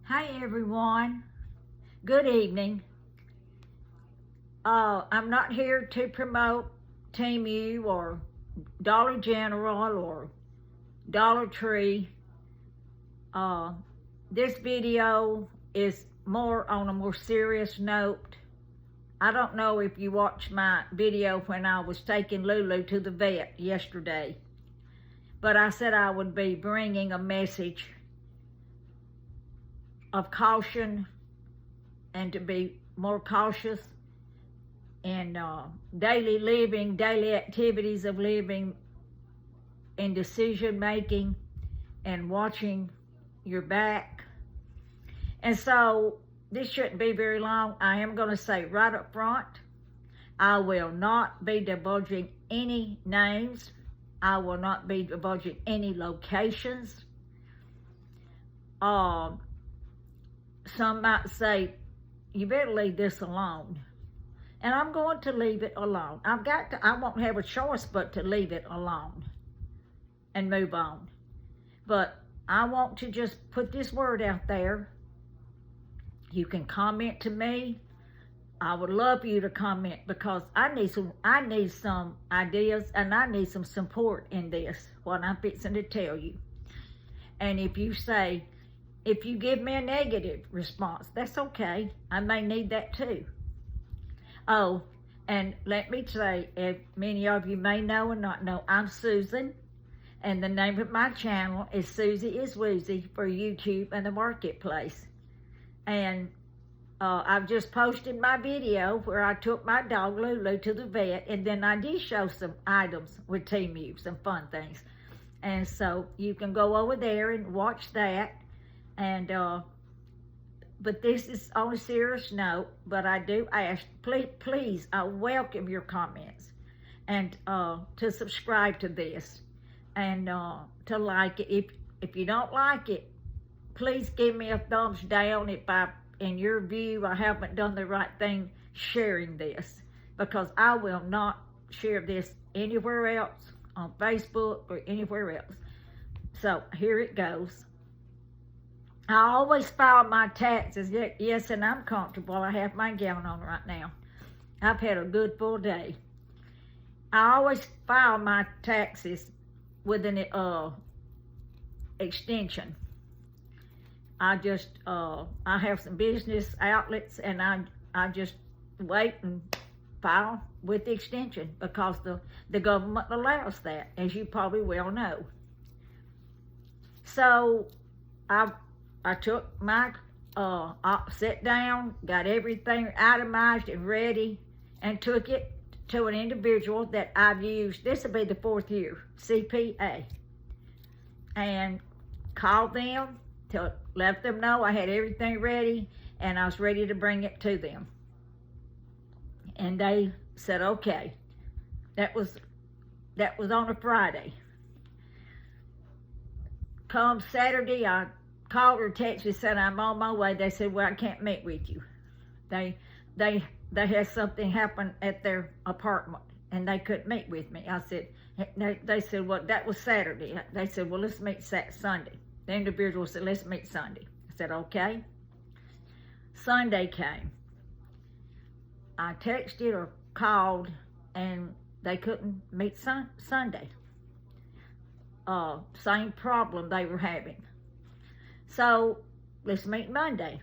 Hi everyone, good evening. I'm not here to promote Team U or Dollar General or Dollar Tree. Uh, this video is more on a more serious note. I don't know if you watched my video when I was taking Lulu to the vet yesterday, but I said I would be bringing a message of caution and to be more cautious in daily living, daily activities of living, in decision making, and watching your back. And so this shouldn't be very long. I am going to say right up front, I will not be divulging any names. I will not be divulging any locations. Some might say, you better leave this alone. And I'm going to leave it alone. I won't have a choice but to leave it alone and move on. But I want to just put this word out there. You can comment to me. I would love you to comment because I need some ideas and I need some support in this, what I'm fixing to tell you. And if you give me a negative response, that's okay. I may need that too. Oh, and let me say, if many of you may know or not know, I'm Susan, and the name of my channel is Susie is Woozy for YouTube and the Marketplace. And I've just posted my video where I took my dog Lulu to the vet, and then I did show some items with Team U, some fun things. And so you can go over there and watch that. And but this is on a serious note, but I do ask, please, I welcome your comments and to subscribe to this and to like it. If you don't like it, please give me a thumbs down if in your view, I haven't done the right thing sharing this, because I will not share this anywhere else, on Facebook or anywhere else. So here it goes. I always file my taxes. Yes, and I'm comfortable. I have my gown on right now. I've had a good full day. I always file my taxes with an extension. I have some business outlets, and I just wait and file with the extension because the government allows that, as you probably well know. So I took my, sat down, got everything itemized and ready, and took it to an individual that I've used. This will be the 4th year, CPA. And called them to let them know I had everything ready and I was ready to bring it to them. And they said, okay. That was on a Friday. Come Saturday, I called or texted, said I'm on my way. They said, well, I can't meet with you. They had something happen at their apartment and they couldn't meet with me. I said, they said, well, that was Saturday. They said, well, let's meet Sunday. The individual said, let's meet Sunday. I said, okay. Sunday came. I texted or called and they couldn't meet Sunday. Same problem they were having. So let's meet Monday.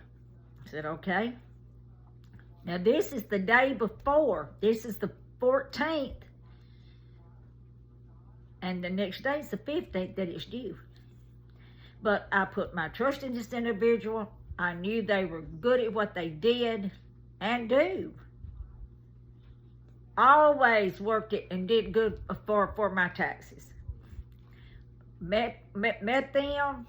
I said, okay. Now this is the day before. This is the 14th. And the next day is the 15th that it's due. But I put my trust in this individual. I knew they were good at what they did and do. Always worked it and did good for my taxes. Met them,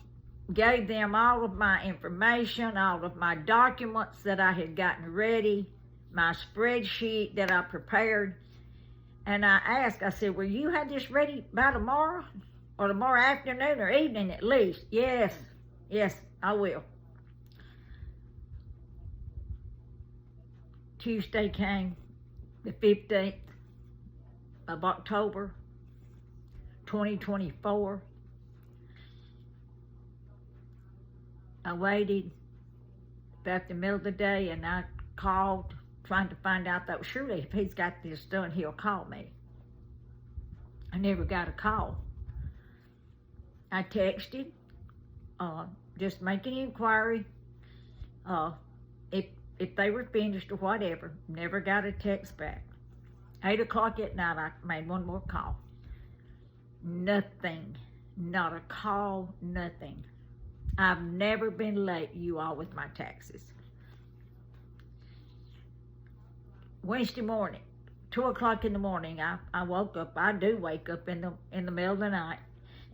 gave them all of my information, all of my documents that I had gotten ready, my spreadsheet that I prepared. And I asked, I said, will you have this ready by tomorrow? Or tomorrow afternoon or evening at least? Yes, I will. Tuesday came, the 15th of October, 2024. I waited about the middle of the day, and I called trying to find out that surely if he's got this done, he'll call me. I never got a call. I texted, just making an inquiry, if they were finished or whatever. Never got a text back. 8 o'clock at night, I made one more call. Nothing. Not a call, nothing. I've never been late, you all, with my taxes. Wednesday morning, 2 o'clock in the morning, I woke up. I do wake up in the middle of the night.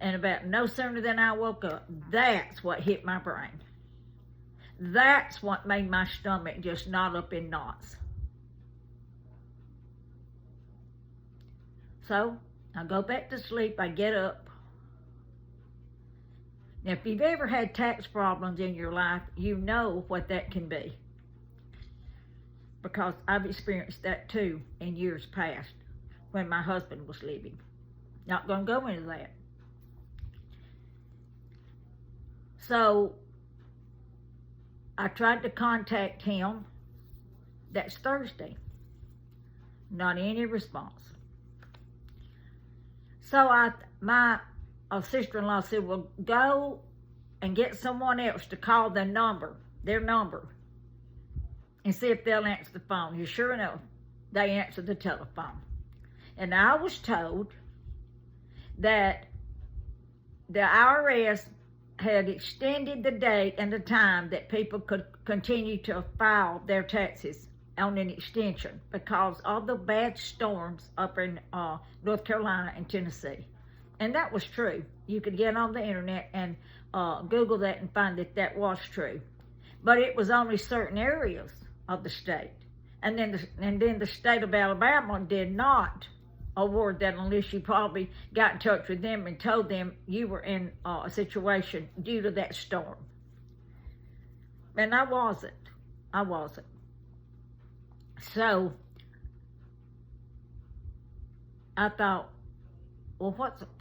And about no sooner than I woke up, that's what hit my brain. That's what made my stomach just knot up in knots. So I go back to sleep. I get up. Now, if you've ever had tax problems in your life, you know what that can be. Because I've experienced that too in years past when my husband was living. Not going to go into that. So I tried to contact him. That's Thursday. Not any response. So my sister-in-law said, well, go and get someone else to call their number, and see if they'll answer the phone. And sure enough, they answered the telephone. And I was told that the IRS had extended the date and the time that people could continue to file their taxes on an extension because of the bad storms up in North Carolina and Tennessee. And that was true. You could get on the internet and Google that and find that that was true. But it was only certain areas of the state. And then the state of Alabama did not award that unless you probably got in touch with them and told them you were in a situation due to that storm. And I wasn't. So I thought, well,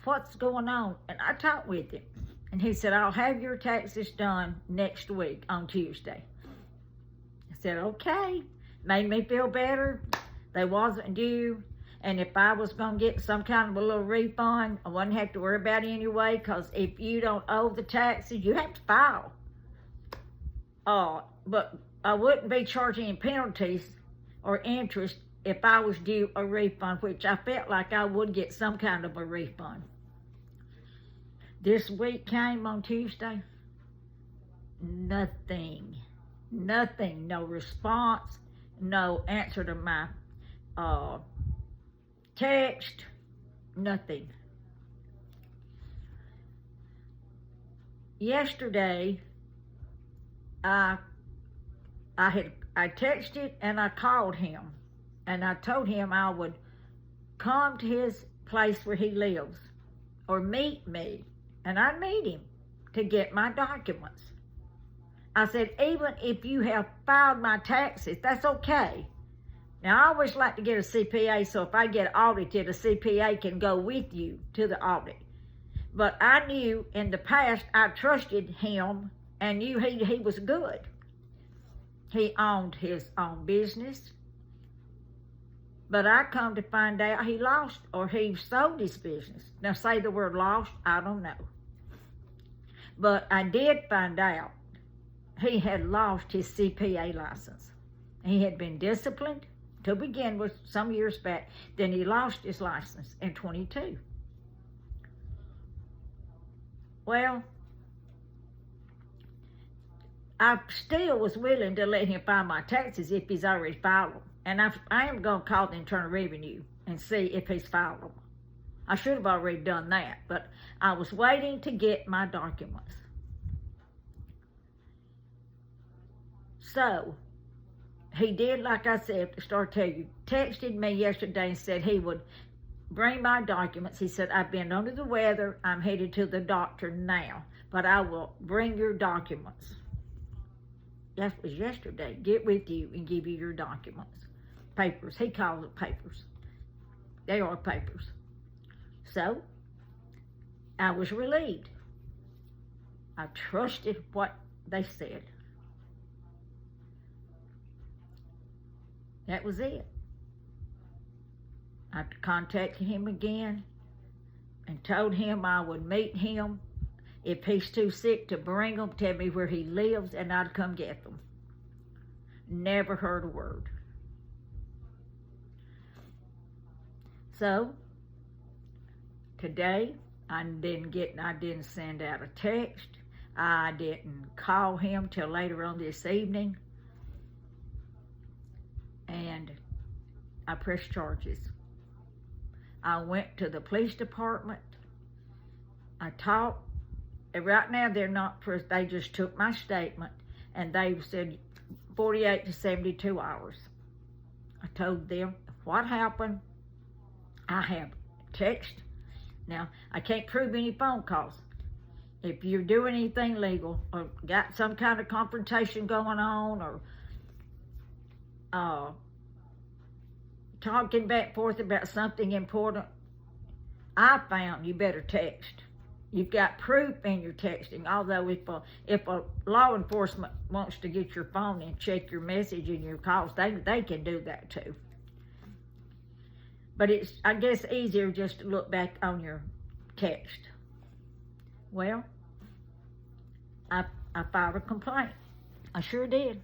what's going on? And I talked with him. And he said, I'll have your taxes done next week on Tuesday. I said, okay. Made me feel better. They wasn't due. And if I was going to get some kind of a little refund, I wouldn't have to worry about it anyway, because if you don't owe the taxes, you have to file. But I wouldn't be charging any penalties or interest if I was due a refund, which I felt like I would get some kind of a refund. This week came on Tuesday. Nothing. No response. No answer to my text. Nothing. Yesterday, I texted and I called him, and I told him I would come to his place where he lives or meet me, and I'd meet him to get my documents. I said, even if you have filed my taxes, that's okay. Now, I always like to get a CPA, so if I get audited, a CPA can go with you to the audit. But I knew in the past, I trusted him and knew he was good. He owned his own business. But I come to find out he lost or he sold his business. Now, say the word lost, I don't know. But I did find out he had lost his CPA license. He had been disciplined to begin with some years back. Then he lost his license in 22. Well, I still was willing to let him file my taxes if he's already filed them. And I am going to call the Internal Revenue and see if he's filed them. I should have already done that, but I was waiting to get my documents. So, he did, like I said, to start telling you, texted me yesterday and said he would bring my documents. He said, I've been under the weather. I'm headed to the doctor now, but I will bring your documents. That was yesterday. Get with you and give you your documents. Papers. He calls it papers. They are papers. So, I was relieved. I trusted what they said. That was it. I contacted him again and told him I would meet him. If he's too sick to bring him, tell me where he lives, and I'd come get them. Never heard a word. So, today, I didn't send out a text. I didn't call him till later on this evening. And I pressed charges. I went to the police department. I talked. And right now, they just took my statement and they said 48 to 72 hours. I told them what happened. I have text. Now, I can't prove any phone calls. If you're doing anything legal or got some kind of confrontation going on or talking back and forth about something important, I found you better text. You've got proof in your texting, although if a law enforcement wants to get your phone and check your message and your calls, they can do that too. But it's, I guess, easier just to look back on your text. Well, I filed a complaint. I sure did.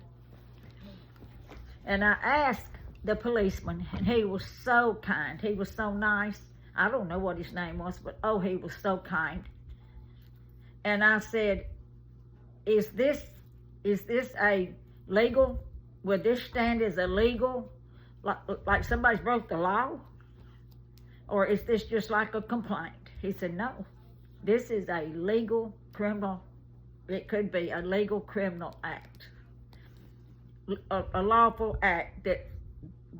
And I asked the policeman, and he was so kind. He was so nice. I don't know what his name was, but oh, he was so kind. And I said, is this a legal, would this stand as illegal, like somebody's broke the law? Or is this just like a complaint? He said, no, this is a legal criminal, it could be a legal criminal act, a lawful act that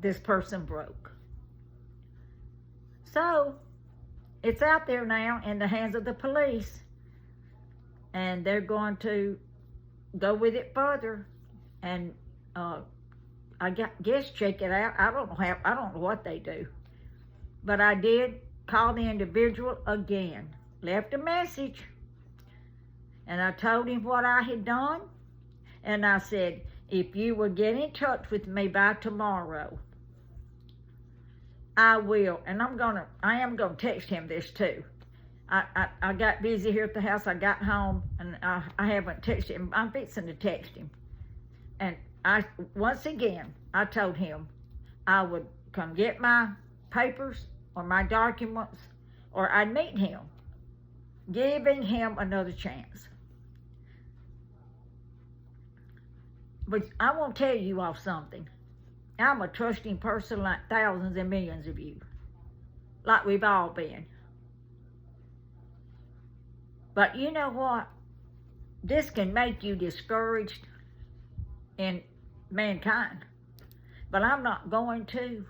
this person broke. So, it's out there now in the hands of the police. And they're going to go with it further, and I guess check it out. I don't know what they do, but I did call the individual again, left a message, and I told him what I had done, and I said, if you will get in touch with me by tomorrow, I will, and I am gonna text him this too. I got busy here at the house. I got home, and I haven't texted him. I'm fixing to text him. And once again, I told him I would come get my papers or my documents, or I'd meet him, giving him another chance. But I want to tell you all something. I'm a trusting person like thousands and millions of you, like we've all been. But you know what? This can make you discouraged in mankind. But I'm not going to.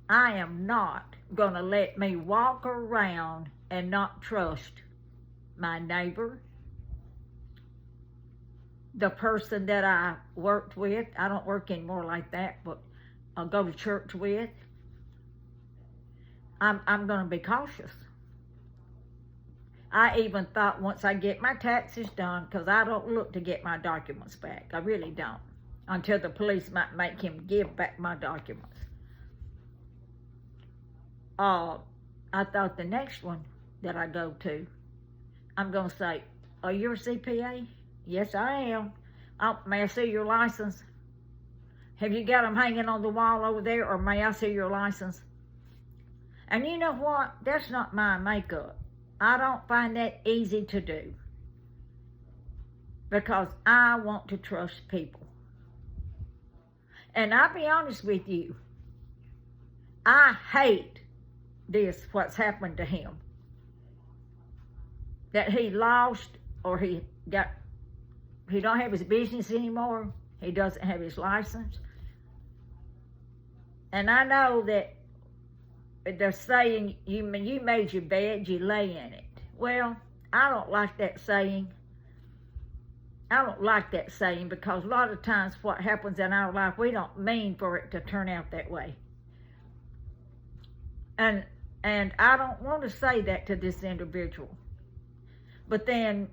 I am not going to let me walk around and not trust my neighbor, the person that I worked with. I don't work anymore like that, but I'll go to church with. I'm going to be cautious. I even thought once I get my taxes done, because I don't look to get my documents back. I really don't. Until the police might make him give back my documents. I thought the next one that I go to, I'm going to say, are you a CPA? Yes, I am. May I see your license? Have you got them hanging on the wall over there, or may I see your license? And you know what? That's not my makeup. I don't find that easy to do, because I want to trust people. And I'll be honest with you, I hate what's happened to him. That he lost, or he don't have his business anymore. He doesn't have his license. And I know that they're saying, you made your bed, you lay in it. Well, I don't like that saying. I don't like that saying, because a lot of times what happens in our life, we don't mean for it to turn out that way. And I don't want to say that to this individual. But then,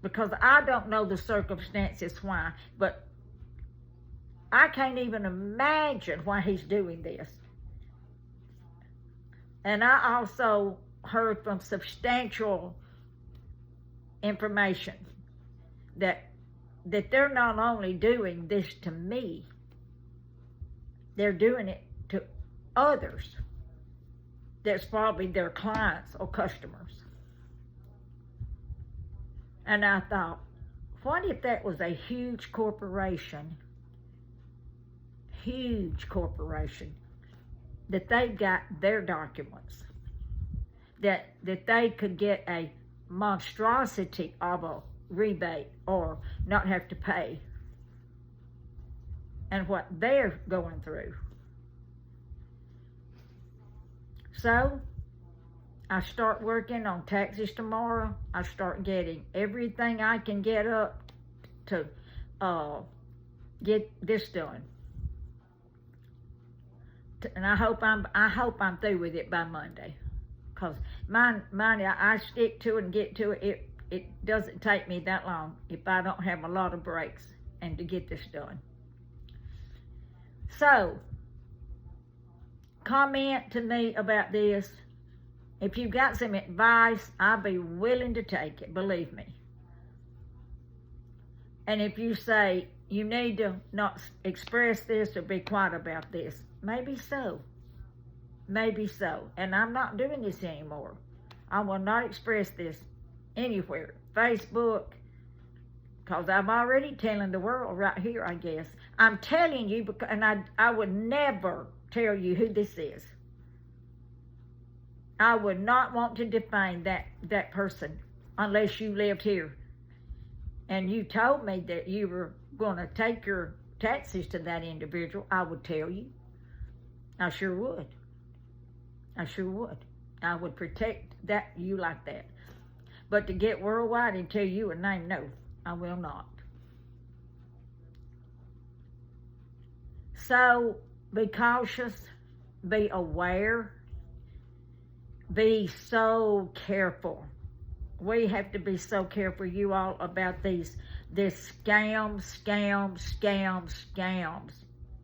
because I don't know the circumstances why, but I can't even imagine why he's doing this. And I also heard from substantial information that they're not only doing this to me, they're doing it to others that's probably their clients or customers. And I thought, what if that was a huge corporation, that they got their documents, that they could get a monstrosity of a rebate or not have to pay, and what they're going through. So I start working on taxes tomorrow. I start getting everything I can get up to get this done. And I hope I'm through with it by Monday, because mine I stick to it and get to it. It doesn't take me that long if I don't have a lot of breaks and to get this done. So comment to me about this. If you've got some advice, I'll be willing to take it, believe me. And if you say you need to not express this or be quiet about this, maybe so. Maybe so. And I'm not doing this anymore. I will not express this anywhere. Facebook, because I'm already telling the world right here, I guess. I'm telling you, because, and I would never tell you who this is. I would not want to defame that person unless you lived here and you told me that you were going to take your taxes to that individual. I would tell you. I sure would. I sure would. I would protect you like that. But to get worldwide and tell you a name, no, I will not. So be cautious, be aware, be so careful. We have to be so careful, you all, about this scams,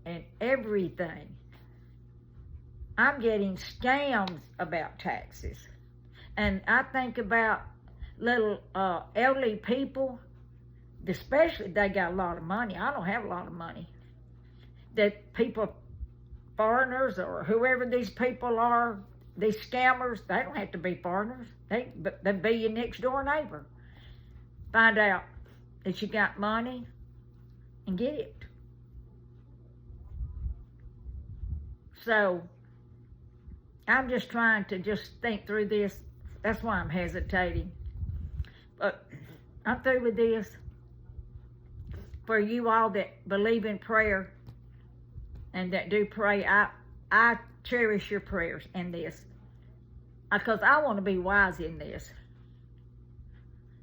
and everything. I'm getting scams about taxes. And I think about little elderly people, especially they got a lot of money. I don't have a lot of money. That people, foreigners or whoever these people are, these scammers, they don't have to be foreigners. They be your next door neighbor. Find out that you got money and get it. So I'm just trying to just think through this. That's why I'm hesitating. But I'm through with this. For you all that believe in prayer and that do pray, I cherish your prayers in this, because I want to be wise in this,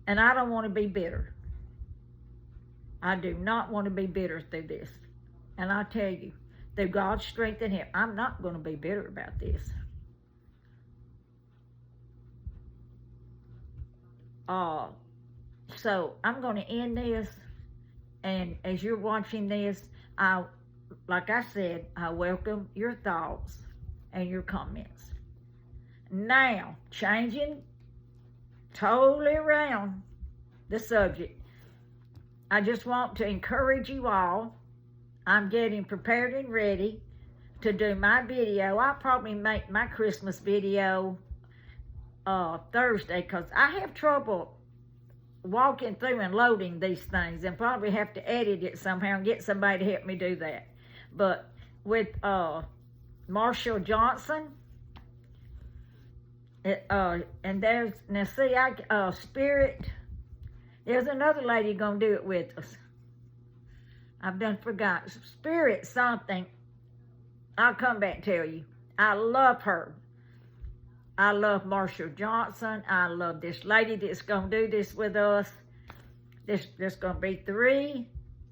and I don't want to be bitter. I do not want to be bitter through this, and I tell you, through God's strength in Him, I'm not going to be bitter about this. So I'm going to end this, and as you're watching this, like I said, I welcome your thoughts and your comments. Now, changing totally around the subject, I just want to encourage you all. I'm getting prepared and ready to do my video. I'll probably make my Christmas video Thursday, because I have trouble walking through and loading these things, and probably have to edit it somehow and get somebody to help me do that. But with Marshall Johnson, and there's, now see, Spirit, there's another lady gonna do it with us. I've done forgot. Spirit something. I'll come back and tell you. I love her. I love Johnson. I love this lady that's going to do this with us. There's going to be 3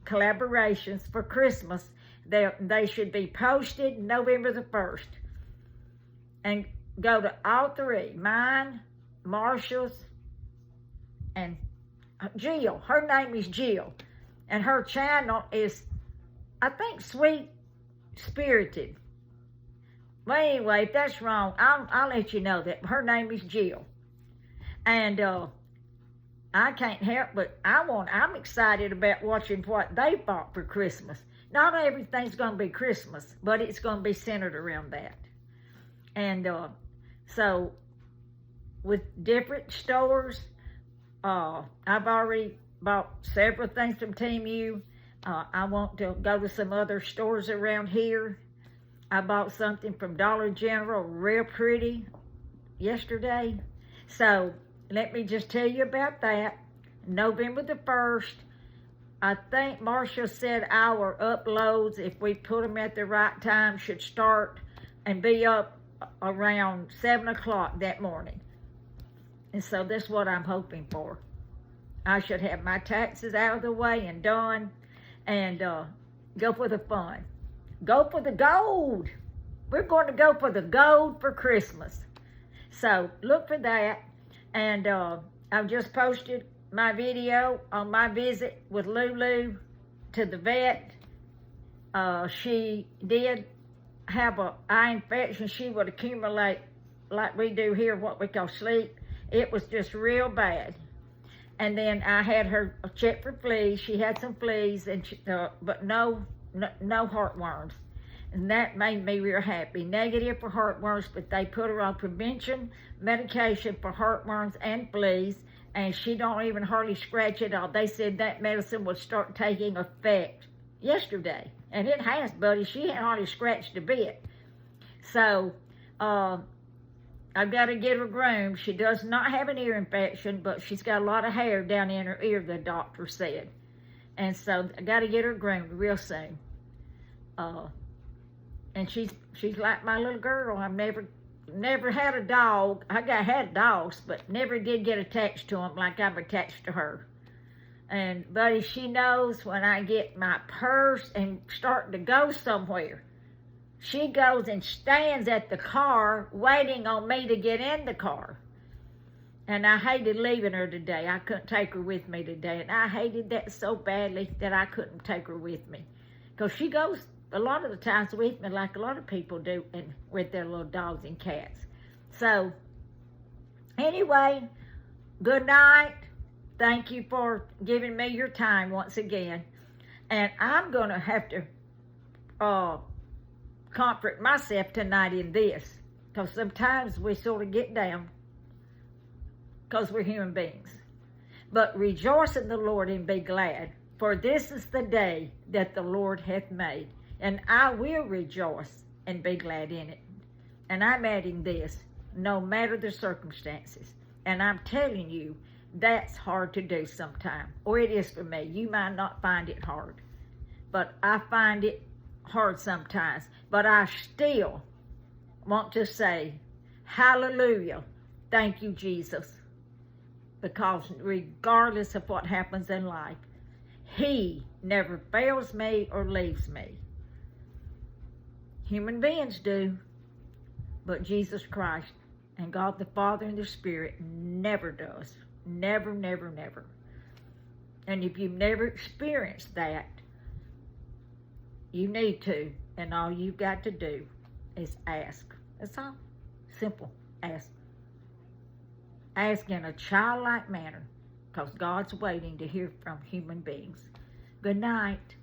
collaborations for Christmas. They should be posted November the 1st. And go to all 3. Mine, Marshall's, and Jill. Her name is Jill. And her channel is I think sweet spirited. Well, anyway, if that's wrong, I'll let you know that her name is Jill. And I can't help but I'm excited about watching what they bought for Christmas. Not everything's going to be Christmas, but it's going to be centered around that. And so with different stores, I've already bought several things from Team U. I want to go to some other stores around here. I bought something from Dollar General, real pretty, yesterday. So let me just tell you about that. November the 1st, I think Marcia said our uploads, if we put them at the right time, should start and be up around 7 o'clock that morning. And so that's what I'm hoping for. I should have my taxes out of the way and done, and go for the fun. Go for the gold. We're going to go for the gold for Christmas. So look for that. And I've just posted my video on my visit with Lulu to the vet. She did have an eye infection. She would accumulate like we do here, what we call sleep. It was just real bad. And then I had her check for fleas. She had some fleas, and but no heartworms. And that made me real happy. Negative for heartworms, but they put her on prevention medication for heartworms and fleas, and she don't even hardly scratch at all. They said that medicine would start taking effect yesterday, and it has, buddy. She ain't hardly scratched a bit. So I've got to get her groomed. She does not have an ear infection, but she's got a lot of hair down in her ear, the doctor said. And so I got to get her groomed real soon. And she's like my little girl. I've never had a dog. Had dogs, but never did get attached to them like I'm attached to her. And buddy, she knows when I get my purse and start to go somewhere. She goes and stands at the car waiting on me to get in the car. And I hated leaving her today. I couldn't take her with me today. And I hated that so badly that I couldn't take her with me. Because she goes a lot of the times with me like a lot of people do, and with their little dogs and cats. So, anyway, good night. Thank you for giving me your time once again. And I'm going to have to comfort myself tonight in this, because sometimes we sort of get down because we're human beings. But rejoice in the Lord and be glad, for this is the day that the Lord hath made, and I will rejoice and be glad in it. And I'm adding this, no matter the circumstances. And I'm telling you, that's hard to do sometimes, or it is for me. You might not find it hard, but I find it hard sometimes. But I still want to say, hallelujah, thank you, Jesus. Because regardless of what happens in life, He never fails me or leaves me. Human beings do, but Jesus Christ and God the Father and the Spirit never does. Never, never, never. And if you've never experienced that, you need to, and all you've got to do is ask. That's all. Simple. Ask. Ask in a childlike manner, because God's waiting to hear from human beings. Good night.